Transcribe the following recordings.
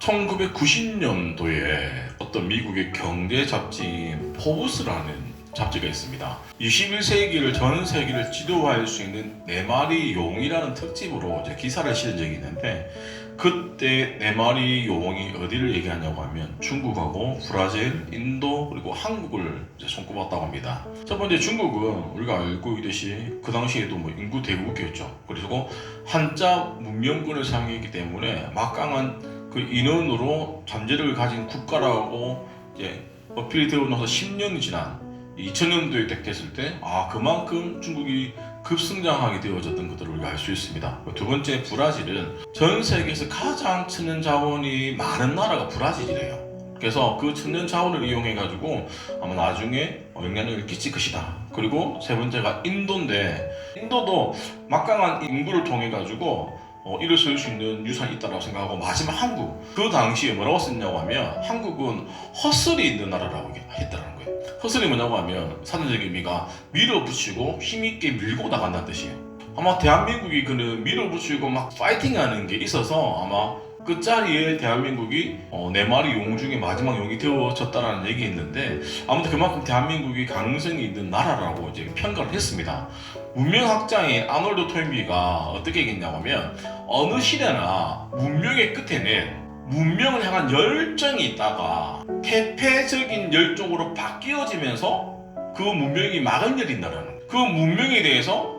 (1990년도에) 어떤 미국의 경제 잡지인 포브스라는 잡지가 있습니다. 21세기를 전 세계를 지도할 수 있는 4마리 용이라는 특집으로 이제 기사를 실은 적이 있는데, 그때 4마리 용이 어디를 얘기하냐고 하면 중국하고 브라질, 인도 그리고 한국을 이제 손꼽았다고 합니다. 첫 번째 중국은 우리가 알고 있듯이 그 당시에도 인구 대국이었죠. 그리고 한자 문명권을 사용했기 때문에 막강한 그 인원으로 잠재력을 가진 국가라고 이제 어필이 되고 나서 10년이 지난 2000년도에 딱 됐을 때 그만큼 중국이 급성장하게 되어졌던 것들을 우리가 알 수 있습니다. 두 번째, 브라질은 전 세계에서 가장 천연 자원이 많은 나라가 브라질이래요. 그래서 그 천연 자원을 이용해 가지고 아마 나중에 영향력을 끼칠 것이다. 그리고 세 번째가 인도인데, 인도도 막강한 인구를 통해 가지고 일어설 수 있는 유산이 있다고 생각하고, 마지막 한국. 그 당시에 뭐라고 썼냐고 하면 한국은 헛슬이 있는 나라라고 했다는 거예요. 헛슬이 뭐냐고 하면 사전적 의미가 밀어붙이고 힘있게 밀고 나간다는 뜻이에요. 아마 대한민국이 그는 밀어붙이고 막 파이팅하는 게 있어서 아마 그 자리에 대한민국이 4마리 용 중에 마지막 용이 되어졌다라는 얘기 있는데, 아무튼 그만큼 대한민국이 가능성이 있는 나라라고 이제 평가를 했습니다. 문명학자인 아놀드 토인비가 어떻게 얘기했냐고 하면, 어느 시대나 문명의 끝에는 문명을 향한 열정이 있다가 퇴폐적인 열정으로 바뀌어지면서 그 문명이 막을 내린다라는, 그 문명에 대해서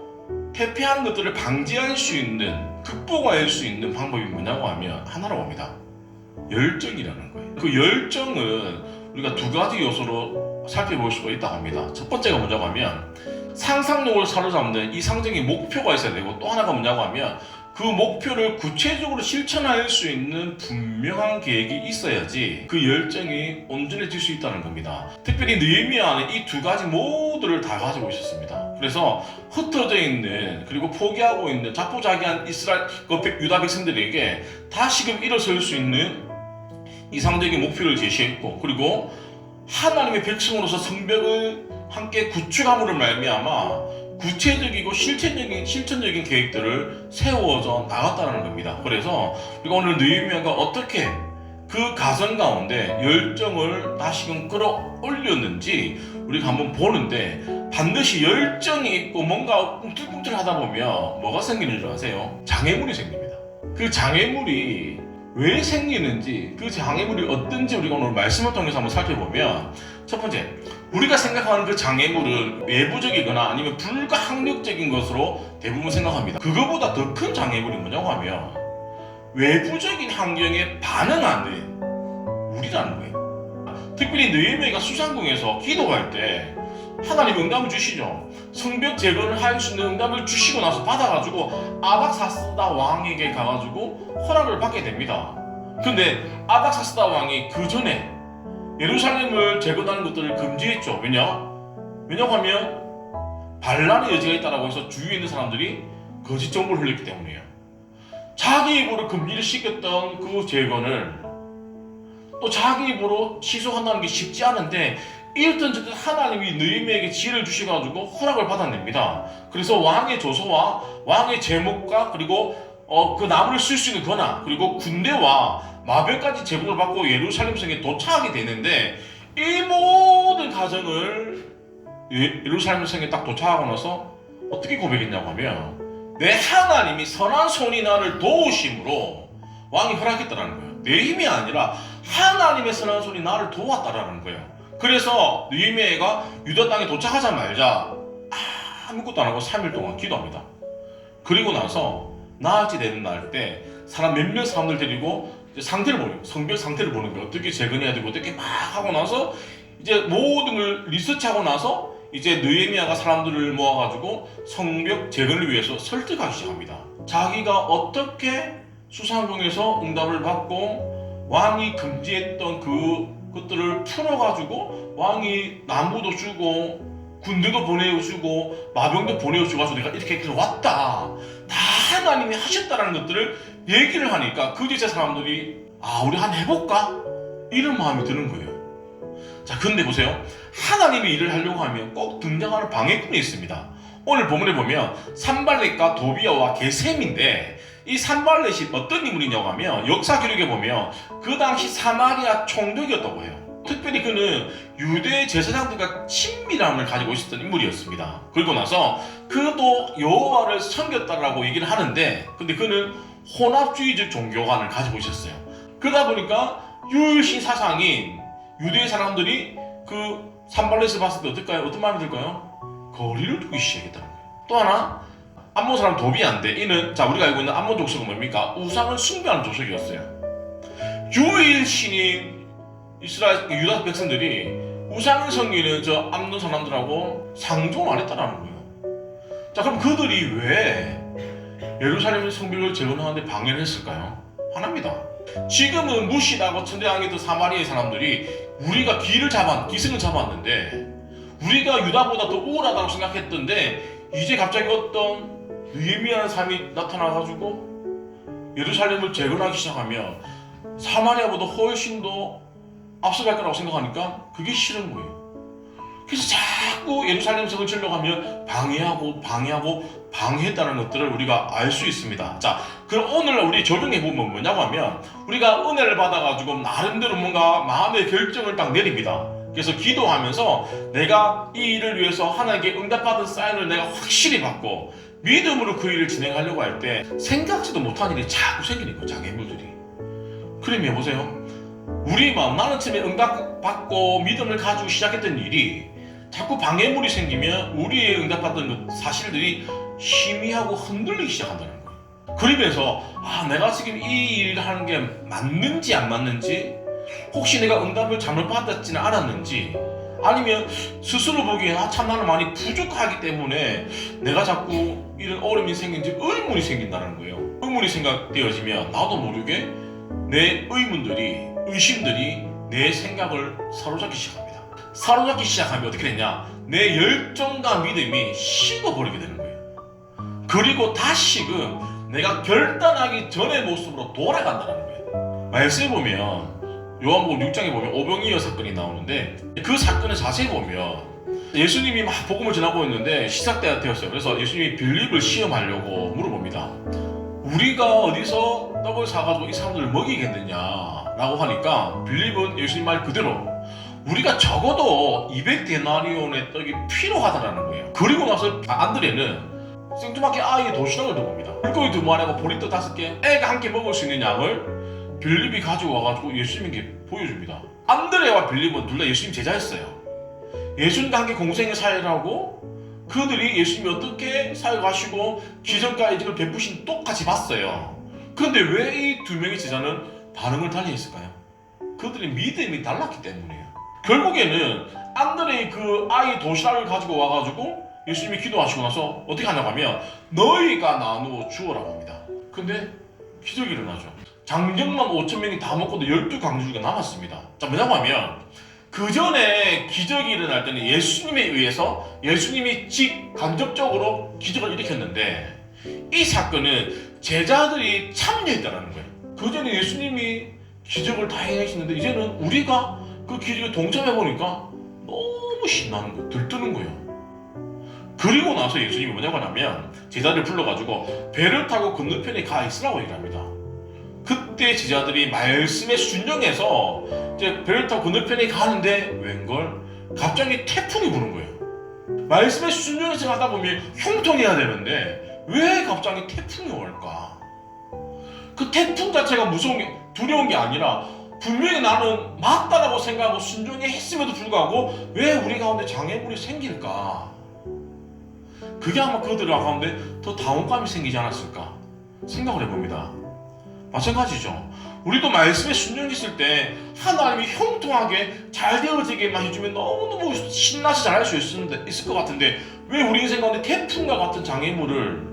퇴폐하는 것들을 방지할 수 있는, 극복할 수 있는 방법이 뭐냐고 하면 하나라고 합니다. 열정이라는 거예요. 그 열정은 우리가 2가지 요소로 살펴볼 수가 있다고 합니다. 첫 번째가 뭐냐고 하면 상상력을 사로잡는 이상적인 목표가 있어야 되고, 또 하나가 뭐냐고 하면 그 목표를 구체적으로 실천할 수 있는 분명한 계획이 있어야지 그 열정이 온전해질 수 있다는 겁니다. 특별히 느헤미야는 이 2가지 모두를 다 가지고 있었습니다. 그래서 흩어져 있는, 그리고 포기하고 있는 자포자기한 이스라엘 유다 백성들에게 다시금 일어설 수 있는 이상적인 목표를 제시했고, 그리고 하나님의 백성으로서 성벽을 함께 구축함으로 말미암아 구체적이고 실천적인 계획들을 세워져 나갔다는 겁니다. 그래서 우리가 오늘 느헤미야가 어떻게 그 가정 가운데 열정을 다시금 끌어올렸는지 우리가 한번 보는데, 반드시 열정이 있고 뭔가 꿈틀꿈틀 하다 보면 뭐가 생기는 줄 아세요? 장애물이 생깁니다. 그 장애물이 왜 생기는지, 그 장애물이 어떤지 우리가 오늘 말씀을 통해서 한번 살펴보면, 첫 번째, 우리가 생각하는 그 장애물은 외부적이거나 아니면 불가항력적인 것으로 대부분 생각합니다. 그거보다 더 큰 장애물이 뭐냐고 하면 외부적인 환경에 반응하는 우리라는 거예요. 특별히 느헤미야가 수상궁에서 기도할 때 하나님 응답을 주시죠. 성벽 재건을 할 수 있는 응답을 주시고 나서 받아가지고 아닥사스다 왕에게 가가지고 허락을 받게 됩니다. 근데 아닥사스다 왕이 그 전에 예루살렘을 재건하는 것들을 금지했죠. 왜냐고 하면 반란의 여지가 있다고 해서 주위에 있는 사람들이 거짓 정보를 흘렸기 때문이에요. 자기 입으로 금지를 시켰던 그 재건을 또 자기 입으로 취소한다는 게 쉽지 않은데, 이랬던 저때 하나님이 느헤미야에게 지혜를 주셔가지고 허락을 받아냅니다. 그래서 왕의 조서와 왕의 제목과 그리고 그 나무를 쓸 수 있는 권한, 그리고 군대와 마병까지 제공을 받고 예루살렘 성에 도착하게 되는데, 이 모든 과정을 예루살렘 성에 딱 도착하고 나서 어떻게 고백했냐고 하면, 내 하나님이 선한 손이 나를 도우심으로 왕이 허락했다라는 거예요. 내 힘이 아니라 하나님의 선한 손이 나를 도왔다라는 거예요. 그래서 느헤미야가 유다 땅에 도착하자마자 아무것도 안 하고 3일 동안 기도합니다. 그리고 나서 나흘째 되는 날 때 몇몇 사람들 데리고 상태를 보는 거예요. 성벽 상태를 보는 거예요. 어떻게 재건해야 되고 어떻게 막 하고 나서 이제 모든 걸 리서치하고 나서 이제 느헤미야가 사람들을 모아가지고 성벽 재건을 위해서 설득하기 시작합니다. 자기가 어떻게 수상궁에서 응답을 받고 왕이 금지했던 그것들을 풀어가지고 왕이 나무도 주고 군대도 보내주고 마병도 보내주고 해서 내가 이렇게 왔다, 다 하나님이 하셨다는 것들을 얘기를 하니까 그 지체 사람들이 우리 한번 해볼까? 이런 마음이 드는 거예요. 자, 근데 보세요. 하나님이 일을 하려고 하면 꼭 등장하는 방해꾼이 있습니다. 오늘 본문에 보면 산발렛과 도비아와 게셈인데 이 산발렛이 어떤 인물이냐고 하면 역사 기록에 보면 그 당시 사마리아 총독이었다고 해요. 특별히 그는 유대 제사장들과 친밀함을 가지고 있었던 인물이었습니다. 그리고 나서 그도 여호와를 섬겼다라고 얘기를 하는데 근데 그는 혼합주의적 종교관을 가지고 있었어요. 그러다 보니까 유일신 사상인 유대 사람들이 그 산발렛을 봤을 때 어떨까요? 어떤 마음이 들까요? 거리를 두기 시작했다는 거예요. 또 하나 암몬 사람 도비아인데 이는 자 우리가 알고 있는 암몬 족속은 뭡니까? 우상을 숭배하는 족속이었어요. 유일신인 이스라엘 유다 백성들이 우상을 섬기는 저 암몬 사람들하고 상종을 안 했다는 거예요. 자 그럼 그들이 왜 예루살렘 성벽을 재건하는데 방해를 했을까요? 하나입니다. 지금은 무시하고 천대당했던 사마리아의 사람들이 우리가 기승을 잡았는데 우리가 유다보다 더 우월하다고 생각했던데 이제 갑자기 어떤 느헤미야라는 사람이 나타나가지고 예루살렘을 재건하기 시작하면 사마리아보다 훨씬 더 앞서갈 거라고 생각하니까 그게 싫은 거예요. 그래서 자꾸 예루살렘 성을 지으려고 하면 방해했다는 것들을 우리가 알 수 있습니다. 자, 그럼 오늘 우리 적용해보면 뭐냐고 하면 우리가 은혜를 받아가지고 나름대로 뭔가 마음의 결정을 딱 내립니다. 그래서 기도하면서 내가 이 일을 위해서 하나님께 응답받은 사인을 내가 확실히 받고 믿음으로 그 일을 진행하려고 할 때 생각지도 못한 일이 자꾸 생기는 거예요. 장애물들이. 그러면 보세요. 우리 마음 나는 처음에 응답받고 믿음을 가지고 시작했던 일이 자꾸 방해물이 생기면 우리의 응답받던 사실들이 희미하고 흔들리기 시작한다는 거예요. 그러면서 내가 지금 이 일을 하는 게 맞는지 안 맞는지 혹시 내가 응답을 잘못 받았지는 않았는지 아니면 스스로 보기에 참 나는 많이 부족하기 때문에 내가 자꾸 이런 어려움이 생긴지 의문이 생긴다는 거예요. 의문이 생각되어지면 나도 모르게 내 의심들이 내 생각을 사로잡기 시작합니다. 사로잡기 시작하면 어떻게 되냐? 내 열정과 믿음이 식어버리게 되는 거예요. 그리고 다시금 내가 결단하기 전의 모습으로 돌아간다는 거예요. 말씀에 보면 요한복음 6장에 보면 오병이어 사건이 나오는데 그 사건을 자세히 보면 예수님이 막 복음을 전하고 있는데 시작 때가 되었어요. 그래서 예수님이 빌립을 시험하려고 물어봅니다. 우리가 어디서 떡을 사가지고 이 사람들을 먹이겠느냐라고 하니까 빌립은 예수님 말 그대로 우리가 적어도 200데나리온의 떡이 필요하다라는 거예요. 그리고 나서 안드레는 생뚱맞게 아이의 도시락을 들어옵니다. 물고기 2마리하고 보리떡 5개, 애가 함께 먹을 수 있는 양을 빌립이 가지고 와가지고 예수님께 보여줍니다. 안드레와 빌립은 둘 다 예수님 제자였어요. 예수님과 함께 공생의 사역을 하고 그들이 예수님이 어떻게 사역하시고 기적과 이적을 베푸신 똑같이 봤어요. 그런데 왜 이 두 명의 제자는 반응을 달리 했을까요? 그들의 믿음이 달랐기 때문이에요. 결국에는 안드레의 그 아이 도시락을 가지고 와가지고 예수님이 기도하시고 나서 어떻게 하냐고 하면 너희가 나누어 주어라고 합니다. 근데 기적이 일어나죠. 장정만 5,000명이 다 먹고도 12강주가 남았습니다. 자, 뭐냐고 하면 그 전에 기적이 일어날 때는 예수님에 의해서 예수님이 간접적으로 기적을 일으켰는데 이 사건은 제자들이 참여했다는 거예요. 그 전에 예수님이 기적을 다 해내시는데 이제는 우리가 그 기적에 동참해보니까 너무 신나는 거예요. 들뜨는 거예요. 그리고 나서 예수님이 뭐냐고 하면 제자들을 불러가지고 배를 타고 건너편에 가 있으라고 얘기합니다. 그때 제자들이 말씀에 순종해서 이제 배를 타고 건너편에 가는데 웬걸 갑자기 태풍이 부는 거예요. 말씀에 순종해서 가다 보면 형통해야 되는데 왜 갑자기 태풍이 올까? 그 태풍 자체가 두려운 게 아니라 분명히 나는 맞다라고 생각하고 순종했음에도 불구하고 왜 우리 가운데 장애물이 생길까? 그게 아마 그들 가운데 더 당혹감이 생기지 않았을까 생각을 해봅니다. 마찬가지죠. 우리도 말씀에 순종했을 때 하나님이 형통하게 잘 되어지게만 해주면 너무너무 신나서 잘할 수 있을 것 같은데 왜 우리 인생 가운데 태풍과 같은 장애물을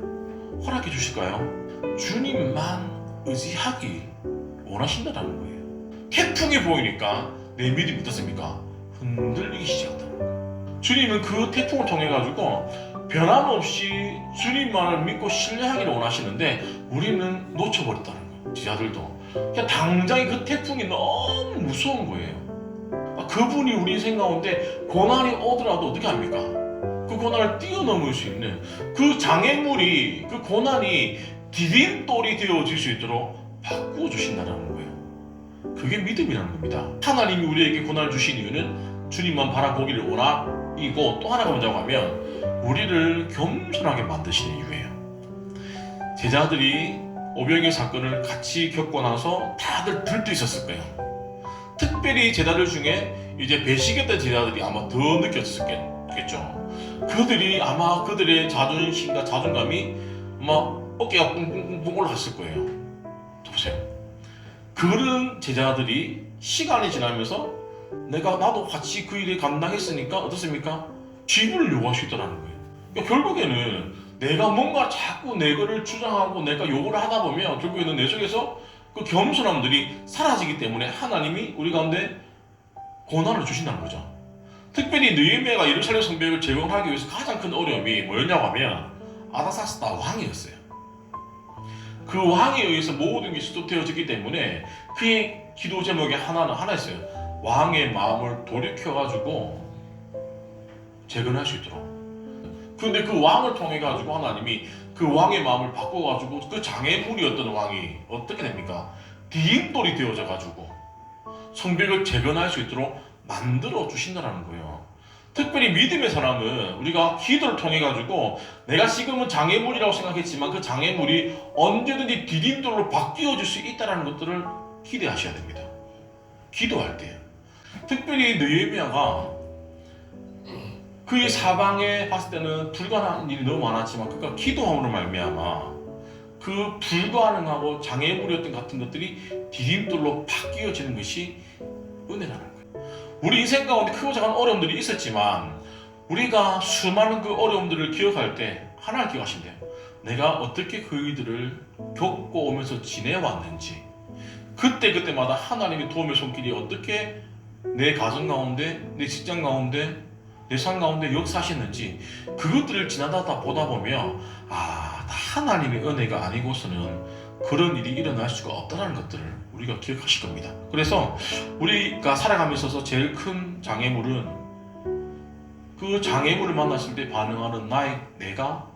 허락해 주실까요? 주님만 의지하기 원하신다는 거예요. 태풍이 보이니까 내 믿음이 어떻습니까? 흔들리기 시작한다는 거예요. 주님은 그 태풍을 통해 가지고 변함없이 주님만을 믿고 신뢰하기를 원하시는데 우리는 놓쳐버렸다는 거예요. 제자들도 그냥 당장에 그 태풍이 너무 무서운 거예요. 그분이 우리 인생 가운데 고난이 오더라도 어떻게 합니까? 그 고난을 뛰어넘을 수 있는 그 장애물이, 그 고난이 디딤돌이 되어질 수 있도록 바꾸어 주신다는 거예요. 그게 믿음이라는 겁니다. 하나님이 우리에게 고난을 주신 이유는 주님만 바라보기를 원하이고, 또 하나가 뭐냐고 하면 우리를 겸손하게 만드시는 이유예요. 제자들이 오병이어 사건을 같이 겪고 나서 다들 들뜨있었을 거예요. 특별히 제자들 중에 이제 배시겠다는 제자들이 아마 더 느꼈었겠죠. 그들이 아마 그들의 자존심과 자존감이 아마 어깨가 뿡뿡뿡 올라갔을 거예요. 보세요. 그런 제자들이 시간이 지나면서 나도 같이 그 일을 감당했으니까 어떻습니까? 지분을 요구할 수 있다는 거예요. 그러니까 결국에는 내가 뭔가 자꾸 내 거를 주장하고 내가 요구를 하다 보면 결국에는 내 속에서 그 겸손함들이 사라지기 때문에 하나님이 우리 가운데 고난을 주신다는 거죠. 특별히 느헤미야가 예루살렘 성벽을 재건하기 위해서 가장 큰 어려움이 뭐였냐고 하면 아닥사스다 왕이었어요. 그 왕에 의해서 모든 게 수습되어졌기 때문에 그의 기도 제목이 하나였어요. 왕의 마음을 돌이켜가지고 재건할 수 있도록. 그런데 그 왕을 통해 가지고 하나님이 그 왕의 마음을 바꿔가지고 그 장애물이었던 왕이 어떻게 됩니까? 디딤돌이 되어져 가지고 성벽을 재건할 수 있도록 만들어 주신다는 거예요. 특별히 믿음의 사람은 우리가 기도를 통해 가지고 내가 지금은 장애물이라고 생각했지만 그 장애물이 언제든지 디딤돌로 바뀌어질 수 있다는 것들을 기대하셔야 됩니다. 기도할 때. 특별히 느헤미야가 그의 사방에 봤을 때는 불가능한 일이 너무 많았지만 그가 기도함으로 말미암아 그 불가능하고 장애물이었던 같은 것들이 디딤돌로 바뀌어지는 것이 은혜라는 거예요. 우리 인생 가운데 크고 작은 어려움들이 있었지만 우리가 수많은 그 어려움들을 기억할 때 하나를 기억하시면 돼요. 내가 어떻게 그 일들을 겪고 오면서 지내왔는지, 그때마다 하나님의 도움의 손길이 어떻게 내 가정 가운데, 내 직장 가운데, 내 삶 가운데 역사하셨는지, 그것들을 지나다 보다 보면 하나님의 은혜가 아니고서는 그런 일이 일어날 수가 없다는 것들을 우리가 기억하실 겁니다. 그래서 우리가 살아가면서 있어서 제일 큰 장애물은 그 장애물을 만났을 때 반응하는 내가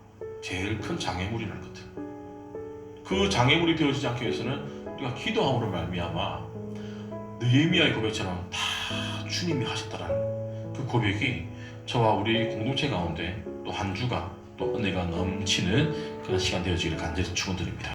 제일 큰 장애물이라는 것들. 그 장애물이 되어지지 않기 위해서는 우리가 기도함으로 말미암아 느헤미야의 고백처럼 다 주님이 하셨다라는 그 고백이 저와 우리 공동체 가운데 또 한 주간 또 은혜가 넘치는 그런 시간 되어지기를 간절히 축원드립니다.